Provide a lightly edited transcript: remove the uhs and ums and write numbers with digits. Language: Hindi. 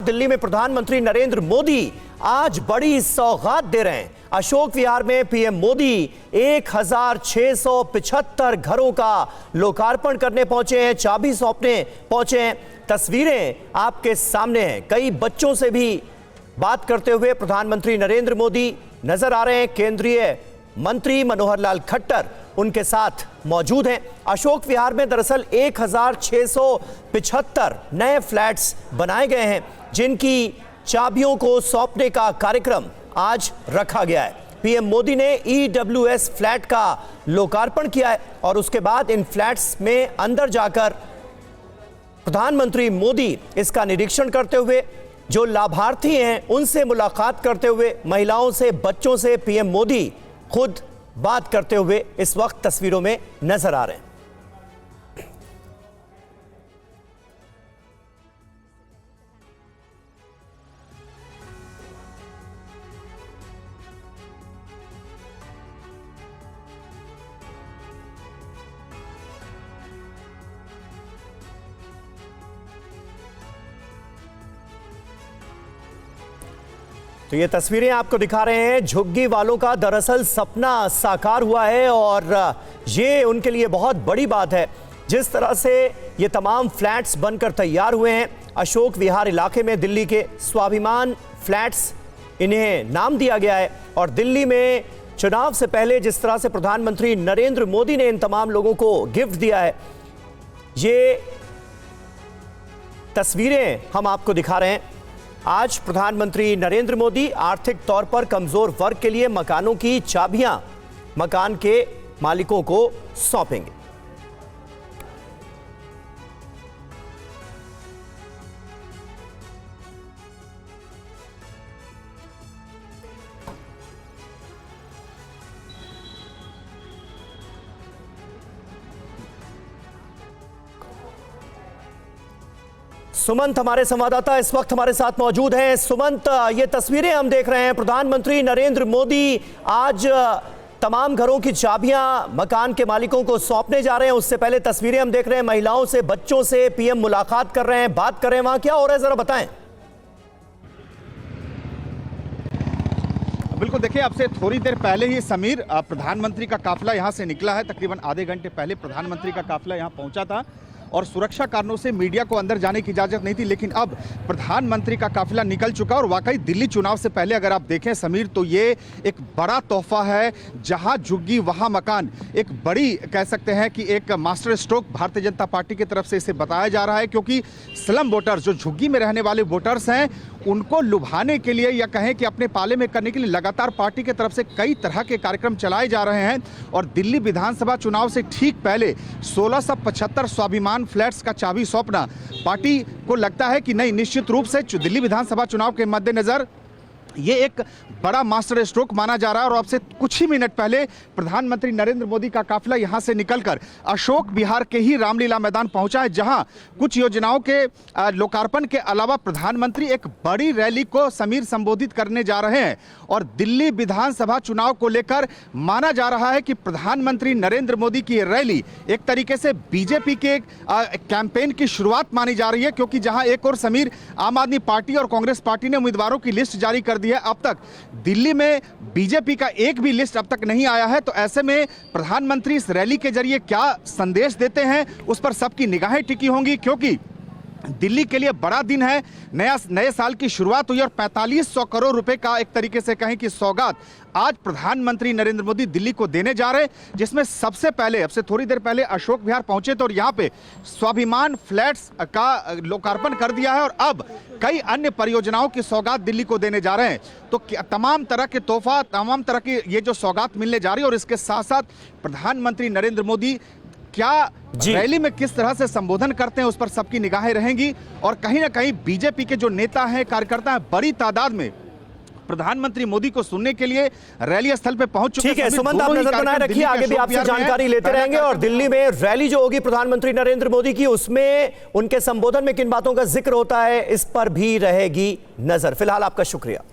दिल्ली में प्रधानमंत्री नरेंद्र मोदी आज बड़ी सौगात दे रहे हैं। अशोक विहार में पीएम मोदी 1675 घरों का लोकार्पण करने पहुंचे हैं, चाबी सौंपने पहुंचे हैं। तस्वीरें आपके सामने हैं। कई बच्चों से भी बात करते हुए प्रधानमंत्री नरेंद्र मोदी नजर आ रहे हैं। केंद्रीय मंत्री मनोहर लाल खट्टर उनके साथ मौजूद हैं। अशोक विहार में दरअसल 1675 नए फ्लैट्स बनाए गए हैं, जिनकी चाबियों को सौंपने का कार्यक्रम आज रखा गया है। पीएम मोदी ने ईडब्ल्यूएस फ्लैट का लोकार्पण किया है और उसके बाद इन फ्लैट्स में अंदर जाकर प्रधानमंत्री मोदी इसका निरीक्षण करते हुए, जो लाभार्थी हैं उनसे मुलाकात करते हुए, महिलाओं से, बच्चों से पीएम मोदी खुद बात करते हुए इस वक्त तस्वीरों में नजर आ रहे हैं। तो ये तस्वीरें आपको दिखा रहे हैं। झुग्गी वालों का दरअसल सपना साकार हुआ है और ये उनके लिए बहुत बड़ी बात है। जिस तरह से ये तमाम फ्लैट्स बनकर तैयार हुए हैं, अशोक विहार इलाके में दिल्ली के स्वाभिमान फ्लैट्स इन्हें नाम दिया गया है। और दिल्ली में चुनाव से पहले जिस तरह से प्रधानमंत्री नरेंद्र मोदी ने इन तमाम लोगों को गिफ्ट दिया है, ये तस्वीरें हम आपको दिखा रहे हैं। आज प्रधानमंत्री नरेंद्र मोदी आर्थिक तौर पर कमजोर वर्ग के लिए मकानों की चाबियां मकान के मालिकों को सौंपेंगे। सुमंत हमारे संवाददाता इस वक्त हमारे साथ मौजूद हैं। सुमंत, ये तस्वीरें हम देख रहे हैं, प्रधानमंत्री नरेंद्र मोदी आज तमाम घरों की चाबियां मकान के मालिकों को सौंपने जा रहे हैं। उससे पहले तस्वीरें हम देख रहे हैं, महिलाओं से, बच्चों से पीएम मुलाकात कर रहे हैं, बात कर रहे हैं। वहां क्या हो रहा है, जरा बताएं। बिल्कुल, देखिए, अब से थोड़ी देर पहले ही समीर प्रधानमंत्री का काफिला यहां से निकला है। तकरीबन आधे घंटे पहले प्रधानमंत्री का काफिला यहां पहुंचा था और सुरक्षा कारणों से मीडिया को अंदर जाने की इजाजत नहीं थी, लेकिन अब प्रधानमंत्री का काफिला निकल चुका और वाकई दिल्ली चुनाव से पहले अगर आप देखें समीर, तो ये एक बड़ा तोहफा है। जहां झुग्गी वहां मकान, एक बड़ी कह सकते हैं कि एक master stroke Bharatiya Janata party की तरफ से इसे बताया जा रहा है, क्योंकि स्लम वोटर्स, जो झुग्गी में रहने वाले वोटर्स हैं, उनको लुभाने के लिए या कहें कि अपने पाले में करने के लिए लगातार पार्टी की तरफ से कई तरह के कार्यक्रम चलाए जा रहे हैं। और दिल्ली विधानसभा चुनाव से ठीक पहले 1675 स्वाभिमान फ्लैट्स का चाबी सौंपना पार्टी को लगता है कि नहीं, निश्चित रूप से दिल्ली विधानसभा चुनाव के मद्देनजर ये एक बड़ा मास्टर स्ट्रोक माना जा रहा है। और अब से कुछ ही मिनट पहले प्रधानमंत्री नरेंद्र मोदी का काफिला यहां से निकलकर अशोक विहार के ही रामलीला मैदान पहुंचा है, जहां कुछ योजनाओं के लोकार्पण के अलावा प्रधानमंत्री एक बड़ी रैली को समीर संबोधित करने जा रहे हैं। और दिल्ली विधानसभा चुनाव को लेकर माना जा रहा है कि प्रधानमंत्री नरेंद्र मोदी की रैली एक तरीके से बीजेपी के कैंपेन की शुरुआत मानी जा रही है, क्योंकि जहां एक और समीर आम आदमी पार्टी और कांग्रेस पार्टी ने उम्मीदवारों की लिस्ट जारी कर दी है, अब तक दिल्ली में बीजेपी का एक भी लिस्ट अब तक नहीं आया है। तो ऐसे में प्रधानमंत्री इस रैली के जरिए क्या संदेश देते हैं, उस पर सबकी निगाहें टिकी होंगी, क्योंकि दिल्ली के लिए बड़ा दिन है। नए साल की शुरुआत हुई और 4500 करोड़ रुपए का एक तरीके से कहें कि सौगात आज प्रधानमंत्री नरेंद्र मोदी दिल्ली को देने जा रहे हैं, जिसमें सबसे पहले अब से थोड़ी देर पहले अशोक विहार पहुंचे थे और यहां पे स्वाभिमान फ्लैट्स का लोकार्पण कर दिया है और अब कई अन्य परियोजनाओं की सौगात दिल्ली को देने जा रहे हैं। तो तमाम तरह के तोहफा, तमाम तरह की ये जो सौगात मिलने जा रही है, और इसके साथ साथ प्रधानमंत्री नरेंद्र मोदी क्या रैली में किस तरह से संबोधन करते हैं, उस पर सबकी निगाहें रहेंगी। और कहीं ना कहीं बीजेपी के जो नेता हैं, कार्यकर्ता हैं, बड़ी तादाद में प्रधानमंत्री मोदी को सुनने के लिए रैली स्थल पे पहुंच चुके हैं। ठीक है सुमंत, आप नजर बनाए रखिए, आगे भी आपसे जानकारी लेते रहेंगे। और दिल्ली में रैली जो होगी प्रधानमंत्री नरेंद्र मोदी की, उसमें उनके संबोधन में किन बातों का जिक्र होता है, इस पर भी रहेगी नजर। फिलहाल आपका शुक्रिया।